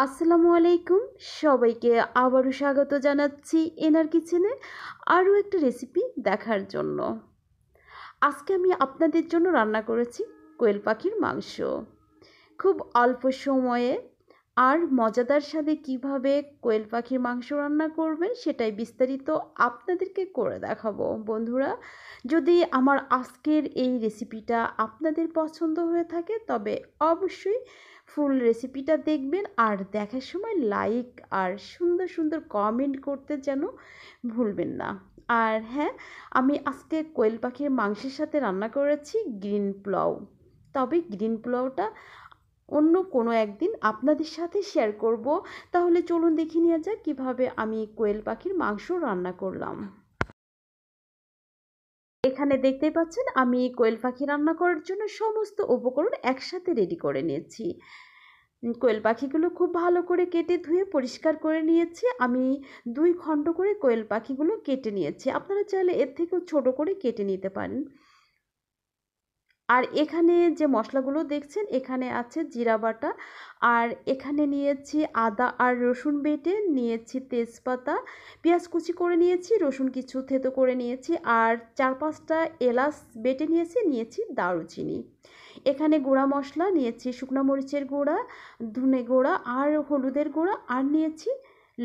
আসসালামু আলাইকুম, সবাইকে আবারও স্বাগত জানাচ্ছি এনার কিচেনে আরও একটা রেসিপি দেখার জন্য। আজকে আমি আপনাদের জন্য রান্না করেছি কোয়েল পাখির মাংস। খুব অল্প সময়ে আর মজাদার স্বাদে কিভাবে কোয়েল পাখির মাংস রান্না করবেন সেটাই বিস্তারিত আপনাদেরকে করে দেখাবো। বন্ধুরা, যদি আমার আজকের এই রেসিপিটা আপনাদের পছন্দ হয়ে থাকে তবে অবশ্যই ফুল রেসিপিটা দেখবেন, আর দেখার সময় লাইক আর সুন্দর সুন্দর কমেন্ট করতে যেন ভুলবেন না। আর হ্যাঁ, আমি আজকে কোয়েল পাখির মাংসের সাথে রান্না করেছি গ্রিন পোলাও। তবে গ্রিন পোলাওটা অন্য কোনো একদিন আপনাদের সাথে শেয়ার করব। তাহলে চলুন দেখে নেওয়া যাক কীভাবে আমি কোয়েল পাখির মাংস রান্না করলাম। এখানে দেখতেই পাচ্ছেন আমি কোয়েল পাখি রান্না করার জন্য সমস্ত উপকরণ একসাথে রেডি করে নিয়েছি। কোয়েল পাখিগুলো খুব ভালো করে কেটে ধুয়ে পরিষ্কার করে নিয়েছি। আমি 2 খণ্ড করে কোয়েল পাখিগুলো কেটে নিয়েছি। আপনারা চাইলে এর থেকেও ছোট করে কেটে নিতে পারেন। আর এখানে যে মশলাগুলো দেখছেন, এখানে আছে জিরা বাটা, আর এখানে নিয়েছি আদা আর রসুন বেটে নিয়েছি, তেজপাতা, পেঁয়াজ কুচি করে নিয়েছি, রসুন কিছু থেতো করে নিয়েছি, আর 4-5টা এলাচ বেটে নিয়েছি দারুচিনি। এখানে গুঁড়া মশলা নিয়েছি শুকনো মরিচের গুঁড়া, ধনে গুঁড়া আর হলুদের গুঁড়া, আর নিয়েছি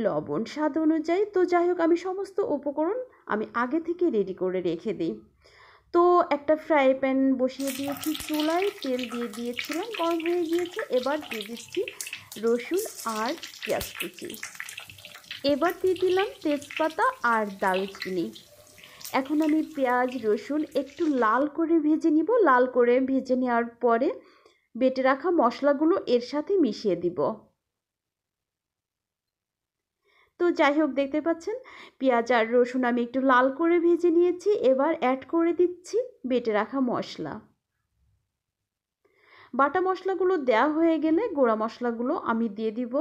লবণ স্বাদ অনুযায়ী। তো যাই হোক, আমি সমস্ত উপকরণ আমি আগে থেকে রেডি করে রেখে দিই। তো একটা ফ্রাই প্যান বসিয়ে দিয়েছি চুলায়, তেল দিয়ে দিয়েছিলাম, গরম হয়ে গিয়েছে। এবার দিয়ে দিচ্ছি রসুন আর পেঁয়াজ কুচি। এবার দিয়ে দিলাম তেজপাতা আর দারুচিনি। এখন আমি পেঁয়াজ রসুন একটু লাল করে ভেজে নিব। লাল করে ভেজে নেওয়ার পরে বেটে রাখা মশলাগুলো এর সাথে মিশিয়ে দিব। তো যাই হোক, দেখতে পাচ্ছেন পেঁয়াজ আর রসুন আমি একটু লাল করে ভেজে নিয়েছি। এবার অ্যাড করে দিচ্ছি বেটে রাখা মশলা। বাটা মশলাগুলো দেওয়া হয়ে গেলে গুঁড়া মশলাগুলো আমি দিয়ে দিব।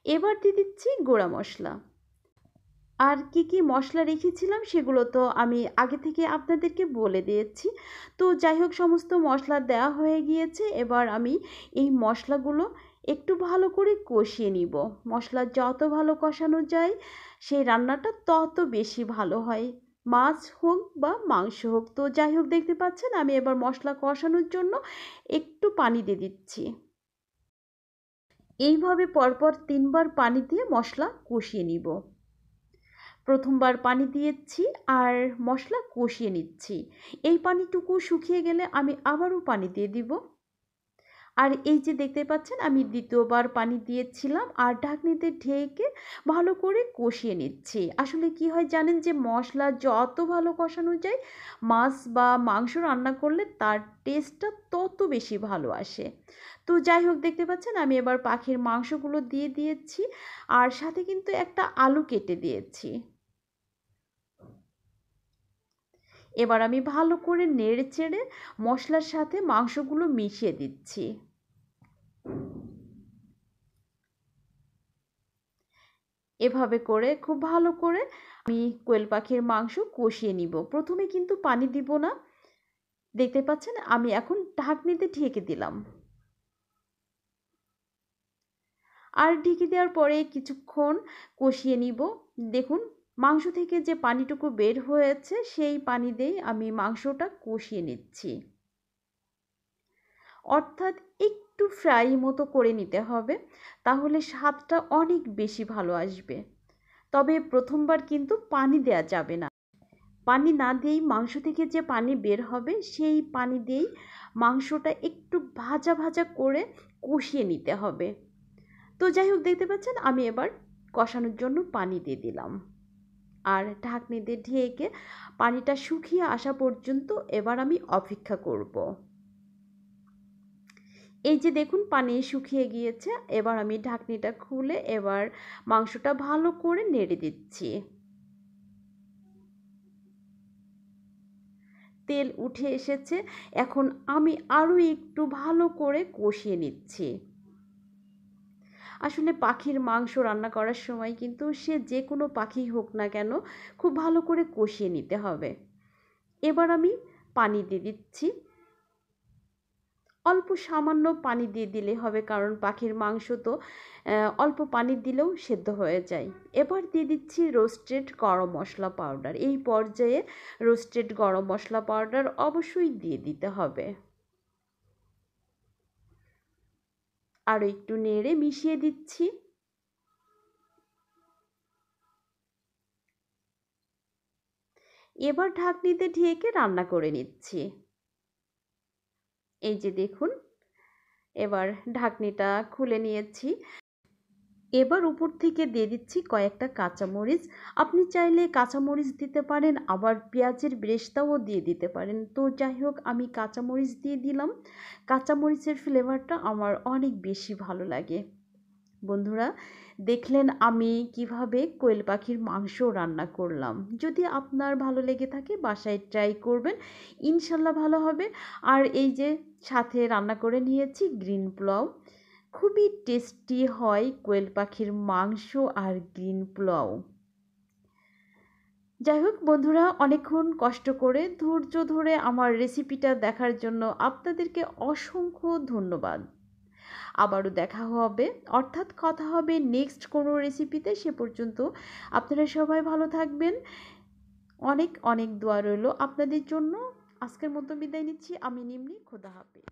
এবার দিয়ে দিচ্ছি গুঁড়া মশলা। আর কি কি মশলা রেখেছিলাম সেগুলো তো আমি আগে থেকে আপনাদেরকে বলে দিয়েছি। তো যাই হোক, সমস্ত মশলা দেওয়া হয়ে গিয়েছে। এবার আমি এই মশলাগুলো একটু ভালো করে কষিয়ে নিব। মশলা যত ভালো কষানো যায় সেই রান্নাটা তত বেশি ভালো হয়, মাছ হোক বা মাংস হোক। তো যাই হোক, দেখতে পাচ্ছেন আমি এবার মশলা কষানোর জন্য একটু পানি দিয়ে দিচ্ছি। এইভাবে পরপর 3বার পানি দিয়ে মশলা কষিয়ে নিব। প্রথমবার পানি দিয়েছি আর মশলা কষিয়ে নিচ্ছি। এই পানিটুকু শুকিয়ে গেলে আমি আবারও পানি দিয়ে দিব। আর এই যে দেখতে পাচ্ছেন আমি দ্বিতীয়বার পানি দিয়েছিলাম, আর ঢাকনিতে ঢেকে ভালো করে কষিয়ে নিচ্ছি। আসলে কি হয় জানেন, যে মশলা যত ভালো কষানো যায় মাছ বা মাংস রান্না করলে তার টেস্টটা তত বেশি ভালো আসে। তো যাই হোক, দেখতে পাচ্ছেন আমি এবার পাখির মাংসগুলো দিয়ে দিয়েছি, আর সাথে কিন্তু একটা আলু কেটে দিয়েছি। এবার আমি ভালো করে নেড়ে চেড়ে মশলার সাথে মাংসগুলো মিশিয়ে দিচ্ছি। এভাবে করে খুব ভালো করে আমি কোয়েল পাখির মাংস কষিয়ে নিব। প্রথমে কিন্তু পানি দিব না। দেখতে পাচ্ছেন আমি এখন ঢাকনিতে ঢেকে দিলাম। আর ঢেকে দেওয়ার পরে কিছুক্ষণ কষিয়ে নিব। দেখুন, মাংস থেকে যে পানিটুকু বের হয়েছে সেই পানি দিয়েই আমি মাংসটা কষিয়ে নিচ্ছি। অর্থাৎ একটু ফ্রাই মতো করে নিতে হবে, তাহলে স্বাদটা অনেক বেশি ভালো আসবে। তবে প্রথমবার কিন্তু পানি দেয়া যাবে না। পানি না দিয়েই মাংস থেকে যে পানি বের হবে সেই পানি দিয়েই মাংসটা একটু ভাজা ভাজা করে কষিয়ে নিতে হবে। তো যাই হোক, দেখতে পাচ্ছেন আমি এবার কষানোর জন্য পানি দিয়ে দিলাম, আর ঢাকনি দিয়ে ঢেকে পানিটা শুকিয়ে আসা পর্যন্ত এবার আমি অপেক্ষা করব। এই যে দেখুন পানি শুকিয়ে গিয়েছে। এবার আমি ঢাকনিটা খুলে এবার মাংসটা ভালো করে নেড়ে দিচ্ছি। তেল উঠে এসেছে। এখন আমি আরও একটু ভালো করে কষিয়ে নিচ্ছি। আসলে পাখির মাংস রান্না করার সময় কিন্তু সে যে কোনো পাখি হোক না কেন খুব ভালো করে কষিয়ে নিতে হবে। এবার আমি পানি দিয়ে দিচ্ছি। অল্প সামান্য পানি দিয়ে দিলে হবে, কারণ পাখির মাংস তো অল্প পানি দিলেও সেদ্ধ হয়ে যায়। এবার দিয়ে দিচ্ছি রোস্টেড গরম মশলা পাউডার। এই পর্যায়ে রোস্টেড গরম মশলা পাউডার অবশ্যই দিয়ে দিতে হবে। আরও একটু নেড়ে মিশিয়ে দিচ্ছি। এবার ঢাকনিতে ঢেকে রান্না করে নিচ্ছি। এই যে দেখুন, এবার ঢাকনিটা খুলে নিয়েছি। এবার উপর থেকে দিয়ে দিচ্ছি কয়েকটা কাঁচামরিচ। আপনি চাইলে কাঁচামরিচ দিতে পারেন, আবার পেঁয়াজের বেরেস্তাও দিয়ে দিতে পারেন। তো যাই হোক, আমি কাঁচামরিচ দিয়ে দিলাম। কাঁচামরিচের ফ্লেভারটা আমার অনেক বেশি ভালো লাগে। বন্ধুরা, দেখলেন আমি কিভাবে কোয়েল পাখির মাংস রান্না করলাম। যদি আপনার ভালো লেগে থাকে বাসায় ট্রাই করবেন, ইনশাল্লাহ ভালো হবে। আর এই যে সাথে রান্না করে নিয়েছি গ্রিন পোলাও। খুবই টেস্টি হয় কোয়েল পাখির মাংস আর গ্রিন পোলাও। যাই হোক বন্ধুরা, অনেকক্ষণ কষ্ট করে ধৈর্য ধরে আমার রেসিপিটা দেখার জন্য আপনাদেরকে অসংখ্য ধন্যবাদ। আবারও দেখা হবে, অর্থাৎ কথা হবে নেক্সট কোনো রেসিপিতে। সে পর্যন্ত আপনারা সবাই ভালো থাকবেন। অনেক অনেক দোয়া রইল আপনাদের জন্য। আজকের মতো বিদায় নিচ্ছি। আমি নিম্নি, খোদা হাফেজ।